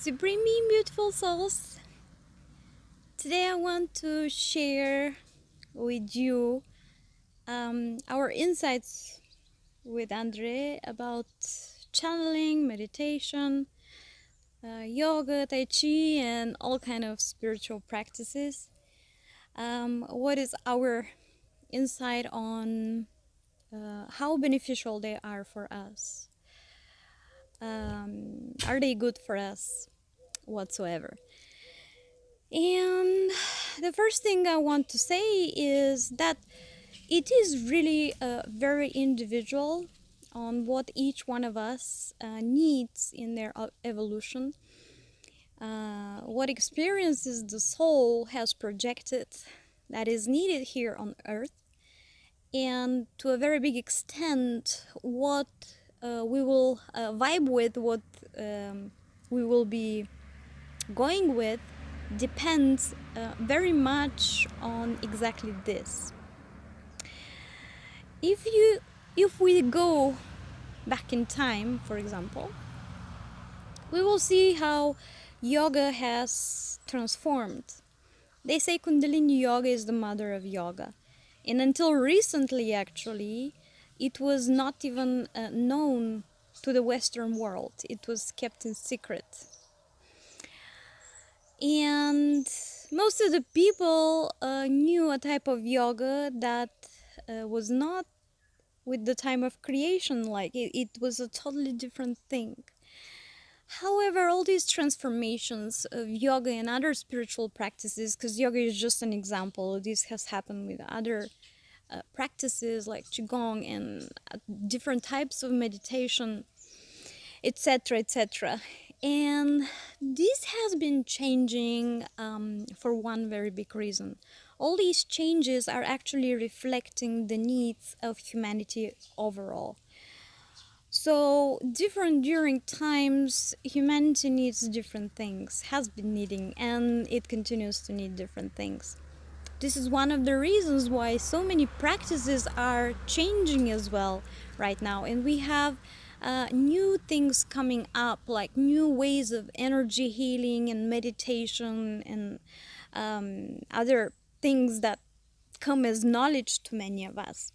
Supremely beautiful souls. Today I want to share with you our insights with Andre about channeling, meditation, yoga, tai chi, and all kind of spiritual practices. What is our insight on how beneficial they are for us? Are they good for us whatsoever? And the first thing I want to say is that it is really very individual on what each one of us needs in their evolution, what experiences the soul has projected that is needed here on earth, and to a very big extent what we will vibe with, what we will be going with depends very much on exactly this. If we go back in time, for example, we will see how yoga has transformed. They say Kundalini yoga is the mother of yoga, and until recently actually it was not even known to the Western world. It was kept in secret. And most of the people knew a type of yoga that was not with the time of creation, like it was a totally different thing. However, all these transformations of yoga and other spiritual practices, because yoga is just an example, this has happened with other practices like qigong and different types of meditation, etc., etc. And this has been changing for one very big reason. All these changes are actually reflecting the needs of humanity overall. So different during times, humanity needs different things, has been needing, and it continues to need different things. This is one of the reasons why so many practices are changing as well right now, and we have new things coming up, like new ways of energy healing and meditation and other things that come as knowledge to many of us.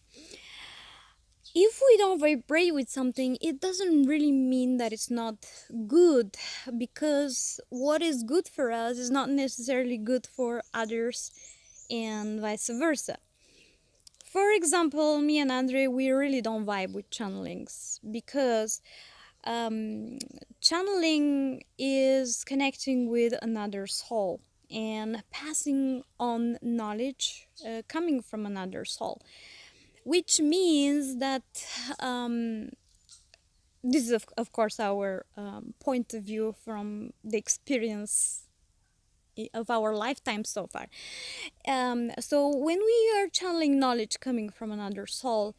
If we don't vibrate with something, it doesn't really mean that it's not good, because what is good for us is not necessarily good for others, and vice versa. For example, me and Andre, we really don't vibe with channelings, because channeling is connecting with another soul and passing on knowledge coming from another soul, which means that this is of course our point of view from the experience of our lifetime so far. So when we are channeling knowledge coming from another soul,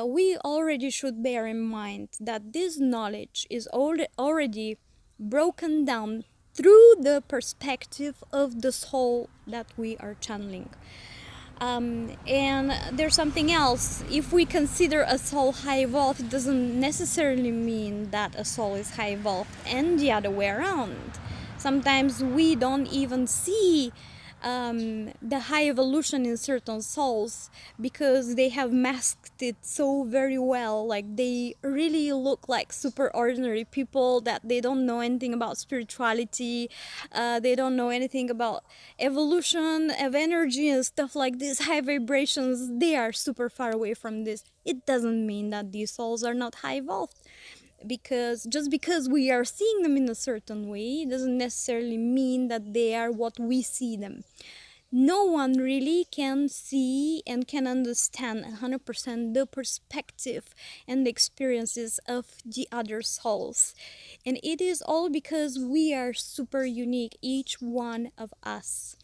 we already should bear in mind that this knowledge is already broken down through the perspective of the soul that we are channeling. And there's something else. If we consider a soul high evolved, it doesn't necessarily mean that a soul is high evolved, and the other way around. Sometimes we don't even see the high evolution in certain souls because they have masked it so very well. Like they really look like super ordinary people that they don't know anything about spirituality, they don't know anything about evolution of energy and stuff like this, high vibrations. They are super far away from this. It doesn't mean that these souls are not high evolved, because just because we are seeing them in a certain way doesn't necessarily mean that they are what we see them. No one really can see and can understand 100% the perspective and the experiences of the other souls, and it is all because we are super unique, each one of us,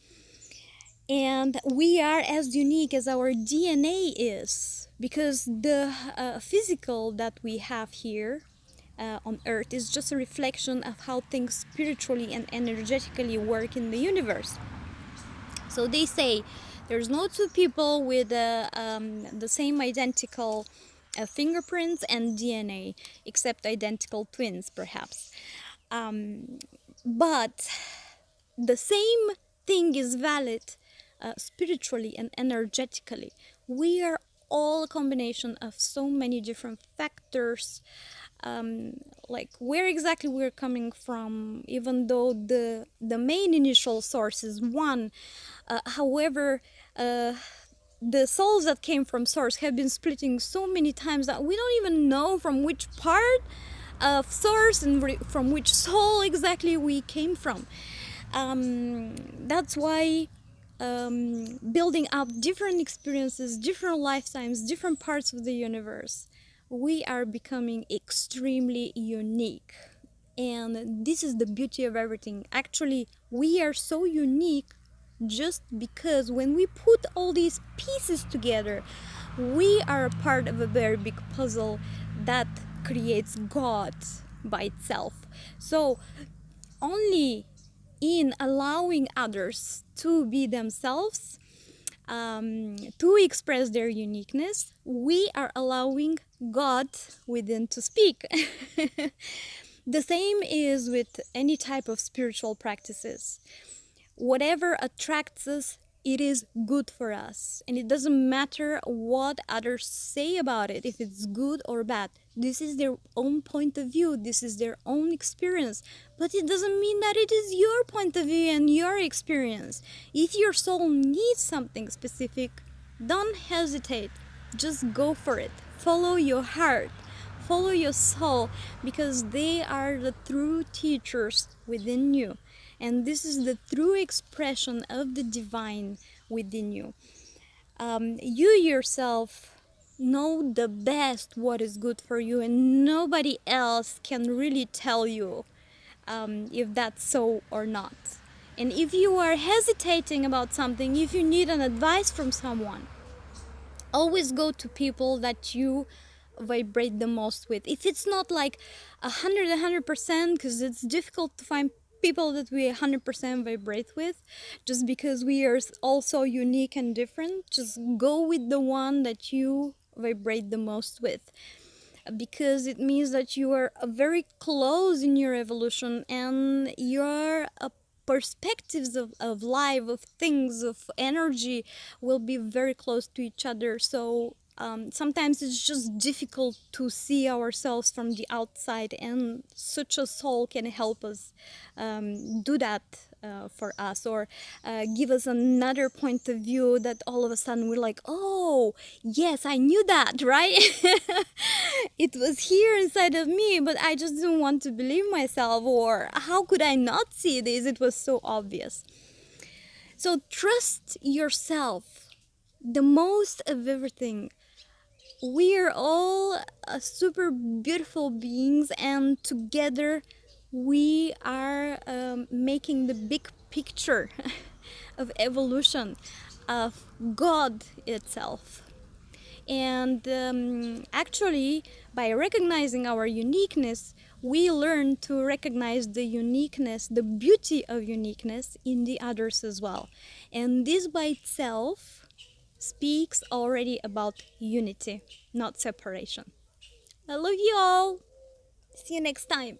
and we are as unique as our DNA is, because the physical that we have here on earth is just a reflection of how things spiritually and energetically work in the universe. So they say there's no two people with the same identical fingerprints and DNA, except identical twins perhaps. But the same thing is valid spiritually and energetically. We are all a combination of so many different factors, like where exactly we're coming from, even though the main initial source is one. However, the souls that came from source have been splitting so many times that we don't even know from which part of source and from which soul exactly we came from. That's why building up different experiences, different lifetimes, different parts of the universe, we are becoming extremely unique. And this is the beauty of everything. Actually, we are so unique just because when we put all these pieces together, we are a part of a very big puzzle that creates God by itself. So, only in allowing others to be themselves, to express their uniqueness, we are allowing God within to speak. The same is with any type of spiritual practices. Whatever attracts us, it is good for us. And it doesn't matter what others say about it, if it's good or bad. This is their own point of view, this is their own experience. But it doesn't mean that it is your point of view and your experience. If your soul needs something specific, don't hesitate. Just go for it. Follow your heart. Follow your soul, because they are the true teachers within you. And this is the true expression of the divine within you. You yourself know the best what is good for you, and nobody else can really tell you if that's so or not. And if you are hesitating about something, if you need an advice from someone, always go to people that you vibrate the most with. If it's not like 100%, because it's difficult to find people that we 100% vibrate with, just because we are all so unique and different, just go with the one that you vibrate the most with, because it means that you are very close in your evolution, and your perspectives of life, of things, of energy will be very close to each other. So sometimes it's just difficult to see ourselves from the outside, and such a soul can help us do that for us, or give us another point of view that all of a sudden we're like, oh yes, I knew that, right? It was here inside of me, but I just didn't want to believe myself, or how could I not see this? It was so obvious. So trust yourself the most of everything. We are all super beautiful beings, and together we are making the big picture of evolution, of God itself. And actually, by recognizing our uniqueness, we learn to recognize the uniqueness, the beauty of uniqueness in the others as well. And this by itself speaks already about unity, not separation. I love you all. See you next time.